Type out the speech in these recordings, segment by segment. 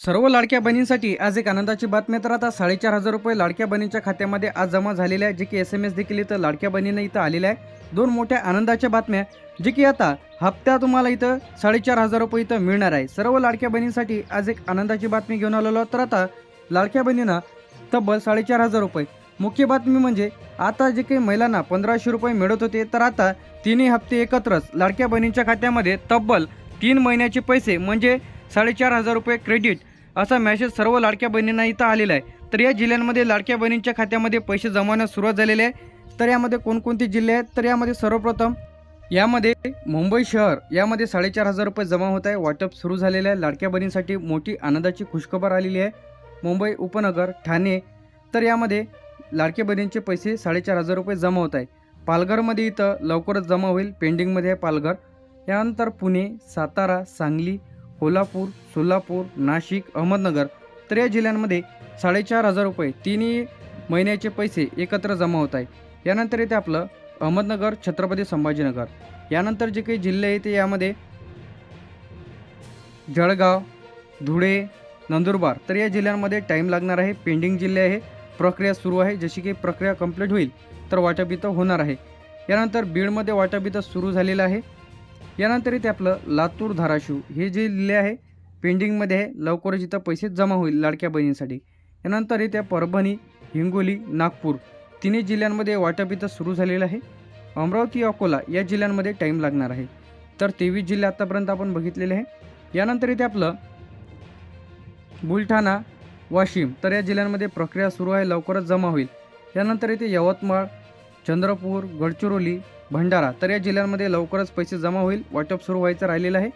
सर्व लाडक्या बहिणींसाठी आज एक आनंदाची बातमी. तर आता 4,500 रुपये लाडक्या बहिणींच्या खात्यामध्ये आज जमा झालेले आहे, जे की SMS देखील इथं लाडक्या बहिणींना इथं आलेले आहे. दोन मोठ्या आनंदाच्या बातम्या, जे की आता हप्त्या तुम्हाला इथं 4,500 रुपये इथं मिळणार आहे. सर्व लाडक्या बहिणींसाठी आज एक आनंदाची बातमी घेऊन आलेलो. तर आता लाडक्या बहिणींना तब्बल 4,500 रुपये. मुख्य बातमी म्हणजे आता जे काही महिलांना 1,500 रुपये मिळत होते, तर आता तिन्ही हप्ते एकत्रच लाडक्या बहिणींच्या खात्यामध्ये तब्बल 3 महिन्याचे पैसे म्हणजे 4,500 रुपये क्रेडिट असा मेसेज सर्व लाडक्या बहिणींना इथं आलेला आहे. तर या जिल्ह्यांमध्ये लाडक्या बहिणींच्या खात्यामध्ये पैसे जमा होण्यास सुरुवात झालेली आहे. तर यामध्ये कोणकोणते जिल्हे आहेत, तर यामध्ये सर्वप्रथम यामध्ये मुंबई शहर यामध्ये 4,500 रुपये जमा होत आहे. वाटप सुरू झालेलं आहे. लाडक्या बहिणींसाठी मोठी आनंदाची खुशखबर आलेली आहे. मुंबई उपनगर, ठाणे, तर यामध्ये लाडक्या बहिणींचे पैसे 4,500 रुपये जमा होत आहे. पालघरमध्ये इथं लवकरच जमा होईल, पेंडिंगमध्ये आहे पालघर. यानंतर पुणे, सातारा, सांगली, कोल्हापूर, सोलापूर, नाशिक, अहमदनगर, तर या जिल्ह्यांमध्ये 4,500 रुपये तिन्ही महिन्याचे पैसे एकत्र जमा होत आहे. यानंतर येते आपलं अहमदनगर, छत्रपती संभाजीनगर. यानंतर जे काही जिल्हे आहेत ते यामध्ये जळगाव, धुळे, नंदुरबार, तर या जिल्ह्यांमध्ये टाईम लागणार आहे. पेंडिंग जिल्हे आहे, प्रक्रिया सुरू आहे. जशी की प्रक्रिया कंप्लीट होईल तर वाटप इथं होणार आहे. यानंतर बीडमध्ये वाटप इथं सुरू झालेलं आहे. यानंतर इथे आपलं लातूर, धाराशिव हे जे जिल्हे आहे पेंडिंगमध्ये आहे. लवकरच इथं पैसे जमा होईल लाडक्या बहिणींसाठी. यानंतर इथे परभणी, हिंगोली, नागपूर तिन्ही जिल्ह्यांमध्ये वाटप इथं सुरू झालेलं आहे. अमरावती, अकोला या जिल्ह्यांमध्ये टाईम लागणार आहे. तर 23 जिल्हे आत्तापर्यंत आपण बघितलेले आहे. यानंतर इथे आपलं बुलढाणा, वाशिम, तर या जिल्ह्यांमध्ये प्रक्रिया सुरू आहे, लवकरच जमा होईल. यानंतर इथे यवतमाळ, चंद्रपूर, गडचिरोली, भंडारा, तर या जिल्ह्यांमध्ये लवकरच पैसे जमा होईल. वाटप सुरू व्हायचं राहिलेलं आहे.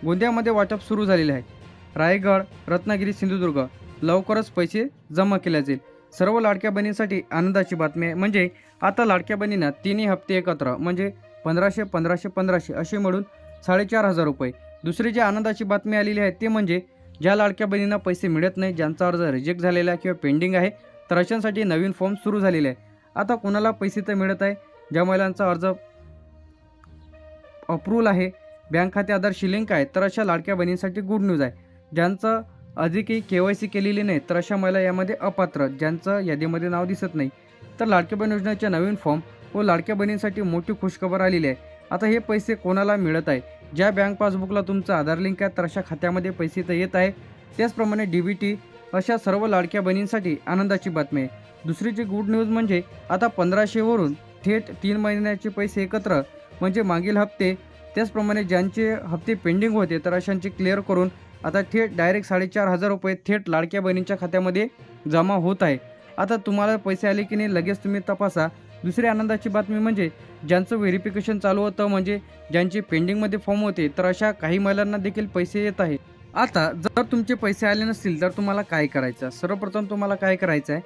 गोंदियामध्ये वाटप सुरू झालेले आहे. रायगड, रत्नागिरी, सिंधुदुर्ग लवकरच पैसे जमा केले जाईल. सर्व लाडक्या बहिणींसाठी आनंदाची बातमी आहे. म्हणजे आता लाडक्या बहिणींना तिन्ही हप्ते एकत्र म्हणजे 1,500, 1,500, 1,500 असे मिळून 4,500 रुपये. दुसरी जी आनंदाची बातमी आलेली आहे ते म्हणजे ज्या लाडक्या बहिणींना पैसे मिळत नाही, ज्यांचा अर्ज रिजेक्ट झालेला आहे किंवा पेंडिंग आहे, तर अशांसाठी नवीन फॉर्म सुरू झालेले आहे. आता कोणाला पैसे तर मिळत आहे, ज्या महिलांचा अर्ज अप्रूव्हल आहे, बँक खाते आधारशी लिंक आहे, तर अशा लाडक्या बहिणींसाठी गुड न्यूज आहे. ज्यांचं अधिकही KYC केलेली नाही तर अशा महिला यामध्ये अपात्र, ज्यांचं यादीमध्ये नाव दिसत नाही. तर लाडक्या बहीण योजनेचे नवीन फॉर्म व लाडक्या बहिणींसाठी मोठी खुशखबर आलेली आहे. आता हे पैसे कोणाला मिळत आहे, ज्या बँक पासबुकला तुमचं आधार लिंक आहे तर अशा खात्यामध्ये पैसे तर येत आहे. त्याचप्रमाणे DBT अशा सर्व लाडक्या बहिणींसाठी आनंदाची बातमी आहे. दुसरी जी गुड न्यूज म्हणजे आता 1,500 वरून थेट 3 महिन्याचे पैसे एकत्र म्हणजे मागील हप्ते, त्याचप्रमाणे ज्यांचे हप्ते पेंडिंग होते तर अशांचे क्लिअर करून आता थेट डायरेक्ट 4,500 रुपये थेट लाडक्या बहिणींच्या खात्यामध्ये जमा होत आहे. आता तुम्हाला पैसे आले की नाही लगेच तुम्ही तपासा. दुसरी आनंदाची बातमी म्हणजे ज्यांचं व्हेरिफिकेशन चालू होतं म्हणजे ज्यांचे पेंडिंगमध्ये फॉर्म होते तर अशा काही महिलांना देखील पैसे येत आहे. आता जर तुमचे पैसे आले नसतील तर तुम्हाला काय करायचं, सर्वप्रथम तुम्हाला काय करायचं आहे,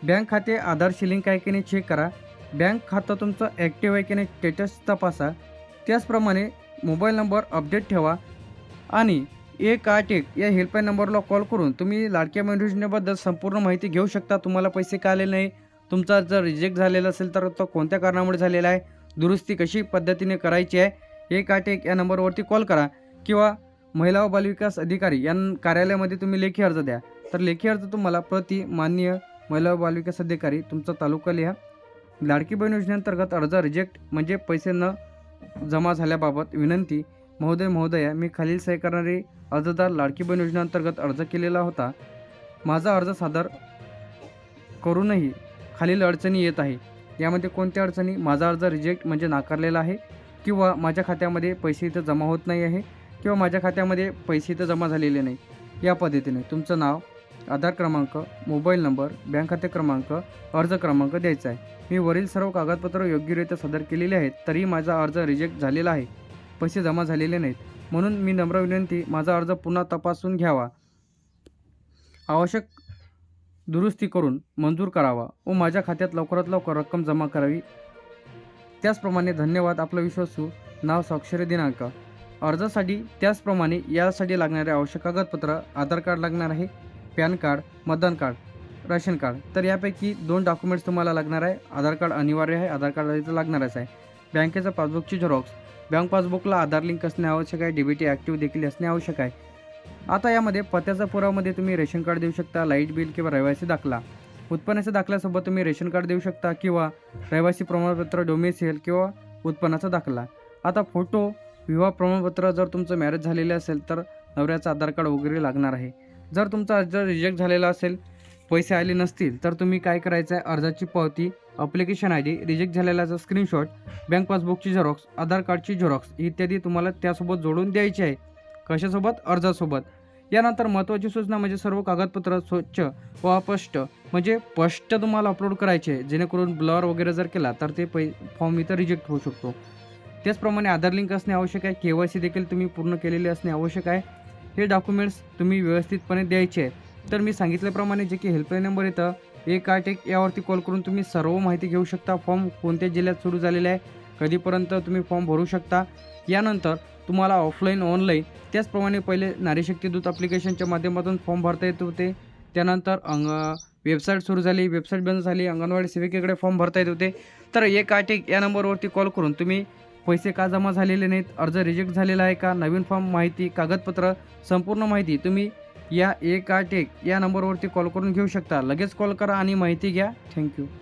बँक खाते आधारशी लिंक आहे की नाही चेक करा. बँक खातं तुमचं ॲक्टिव्ह आहे की नाही स्टेटस तपासा. त्याचप्रमाणे मोबाईल नंबर अपडेट ठेवा आणि 181 या हेल्पलाईन नंबरला कॉल करून तुम्ही लाडक्या बहीण योजनेबद्दल संपूर्ण माहिती घेऊ शकता. तुम्हाला पैसे का आले नाही, तुमचा जर रिजेक्ट झालेला असेल तर तो कोणत्या कारणामुळे झालेला आहे, दुरुस्ती कशी पद्धतीने करायची आहे, 181 या नंबरवरती कॉल करा किंवा महिला व बालविकास अधिकारी या कार्यालयामध्ये तुम्ही लेखी अर्ज द्या. तर लेखी अर्ज तुम्हाला प्रति माननीय महिला व बालविकास अधिकारी तुमचा तालुका लिहा. लाडकी बहीण योजनेअंतर्गत अर्ज रिजेक्ट म्हणजे पैसे न जमा झाल्याबाबत विनंती. महोदय महोदया, मी खालील सही करणारे अर्जदार लाडकी बहीण योजनेअंतर्गत अर्ज केलेला होता. माझा अर्ज सादर करूनही खालील अडचणी येत आहे. यामध्ये कोणत्या अडचणी, माझा अर्ज रिजेक्ट म्हणजे नाकारलेला आहे किंवा माझ्या खात्यामध्ये पैसे इथं जमा होत नाही आहे किंवा माझ्या खात्यामध्ये पैसे इथं जमा झालेले नाही. या पद्धतीने तुमचं नाव, आधार क्रमांक, मोबाईल नंबर, बँक खाते क्रमांक, अर्ज क्रमांक द्यायचा आहे. मी वरील सर्व कागदपत्र योग्यरित्या सादर केलेले आहेत तरी माझा अर्ज रिजेक्ट झालेला आहे, पैसे जमा झालेले नाहीत. म्हणून मी नम्र विनंती, माझा अर्ज पुन्हा तपासून घ्यावा, आवश्यक दुरुस्ती करून मंजूर करावा व माझ्या खात्यात लवकरात लवकर रक्कम जमा करावी. त्याचप्रमाणे धन्यवाद. आपलं विश्वासू नाव, स्वाक्षरी, दिनांक. अर्जासाठी त्याचप्रमाणे यासाठी लागणारे आवश्यक कागदपत्र, आधार कार्ड लागणार आहे, पॅन कार्ड, मतदान कार्ड, राशन कार्ड. तर यापैकी 2 डॉक्युमेंट्स तुम्हाला लागणार आहे. आधार कार्ड अनिवार्य आहे, आधार कार्ड इथं लागणारच आहे. बँकेचा पासबुकची झेरॉक्स, बँक पासबुकला आधार लिंक असणे आवश्यक आहे, DBT ॲक्टिव्ह देखील असणे आवश्यक आहे. आता यामध्ये पत्त्याचा पुरावामध्ये तुम्ही रेशन कार्ड देऊ शकता, लाईट बिल किंवा रहिवासी दाखला. उत्पन्नाच्या दाखल्यासोबत तुम्ही रेशन कार्ड देऊ शकता किंवा रहिवासी प्रमाणपत्र, डोमेसिल किंवा उत्पन्नाचा दाखला. आता फोटो, विवाह प्रमाणपत्र, जर तुमचं मॅरेज झालेलं असेल तर नवऱ्याचं आधार कार्ड वगैरे लागणार आहे. जर तुमचा अर्ज रिजेक्ट झालेला असेल, पैसे आले नसतील तर तुम्ही काय करायचं आहे, अर्जाची पावती, ॲप्लिकेशन आय डी, रिजेक्ट झालेल्याचा स्क्रीनशॉट, बँक पासबुकची झेरॉक्स, आधार कार्डची झेरॉक्स इत्यादी तुम्हाला त्यासोबत जोडून द्यायची आहे. कशासोबत? अर्जासोबत. यानंतर महत्त्वाची सूचना म्हणजे सर्व कागदपत्र स्वच्छ व अस्पष्ट म्हणजे स्पष्ट तुम्हाला अपलोड करायचे, जेणेकरून ब्लर वगैरे जर केला तर ते फॉर्म इथं रिजेक्ट होऊ शकतो. त्याचप्रमाणे आधार लिंक असणे आवश्यक आहे. KYC देखील तुम्ही पूर्ण केलेले असणे आवश्यक आहे. हे डॉक्युमेंट्स तुम्ही व्यवस्थितपणे द्यायचे आहे. तर मी सांगितल्याप्रमाणे जे की हेल्पलाईन नंबर येतं 181 यावरती कॉल करून तुम्ही सर्व माहिती घेऊ शकता. फॉर्म कोणत्या जिल्ह्यात सुरू झालेला आहे, कधीपर्यंत तुम्ही फॉर्म भरू शकता. यानंतर तुम्हाला ऑफलाईन, ऑनलाईन त्याचप्रमाणे पहिले नारी शक्ती दूत ॲप्लिकेशनच्या माध्यमातून फॉर्म भरता येत होते. त्यानंतर वेबसाईट सुरू झाली, वेबसाईट बंद झाली, अंगणवाडी सेविकेकडे फॉर्म भरता येत होते. तर 181 या नंबरवरती कॉल करून तुम्ही पैसे का जमा झालेले नाहीत, अर्ज रिजेक्ट झालेला आहे का, नवीन फॉर्म माहिती, कागदपत्र, संपूर्ण माहिती तुम्ही या 181 या नंबरवरती कॉल करून घेऊ शकता. लगेच कॉल करा आणि माहिती घ्या. थँक्यू.